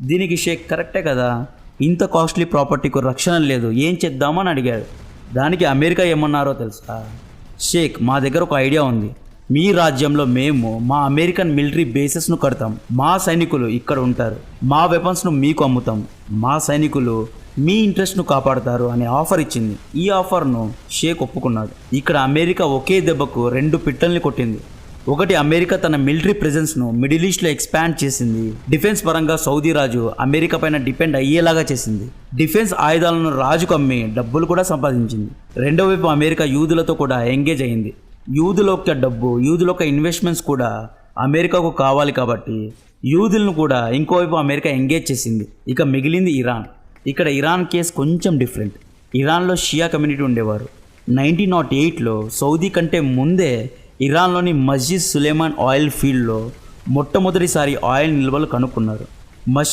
దీనికి షేక్ కరెక్టే కదా, ఇంత కాస్ట్లీ ప్రాపర్టీకు రక్షణ లేదు, ఏం చేద్దామని అడిగాడు. దానికి అమెరికా ఏమన్నారో తెలుసా? షేక్, మా దగ్గర ఒక ఐడియా ఉంది. మీ రాజ్యంలో మేము మా అమెరికన్ మిలిటరీ బేసెస్ను కడతాం. మా సైనికులు ఇక్కడ ఉంటారు. మా వెపన్స్ను మీకు అమ్ముతాం. మా సైనికులు మీ ఇంట్రెస్ట్ను కాపాడుతారు అని ఆఫర్ ఇచ్చింది. ఈ ఆఫర్ను షేక్ ఒప్పుకున్నాడు. ఇక్కడ అమెరికా ఒకే దెబ్బకు 2 పిట్టల్ని కొట్టింది. ఒకటి, అమెరికా తన మిలిటరీ ప్రెజెన్స్ను మిడిల్ ఈస్ట్లో ఎక్స్పాండ్ చేసింది. డిఫెన్స్ పరంగా సౌదీ రాజు అమెరికా పైన డిపెండ్ అయ్యేలాగా చేసింది. డిఫెన్స్ ఆయుధాలను రాజుకు అమ్మి డబ్బులు కూడా సంపాదించింది. రెండో వైపు అమెరికా యూదులతో కూడా ఎంగేజ్ అయింది. యూదుల యొక్క డబ్బు, యూదుల యొక్క ఇన్వెస్ట్మెంట్స్ కూడా అమెరికాకు కావాలి కాబట్టి యూదులను కూడా ఇంకోవైపు అమెరికా ఎంగేజ్ చేసింది. ఇక మిగిలింది ఇరాన్. ఇక్కడ ఇరాన్ కేసు కొంచెం డిఫరెంట్. ఇరాన్లో షియా కమ్యూనిటీ ఉండేవారు. 1908లో సౌదీ కంటే ముందే ఇరాన్లోని మస్జిద్ సులేమాన్ ఆయిల్ ఫీల్డ్లో మొట్టమొదటిసారి ఆయిల్ నిల్వలు కనుక్కున్నారు.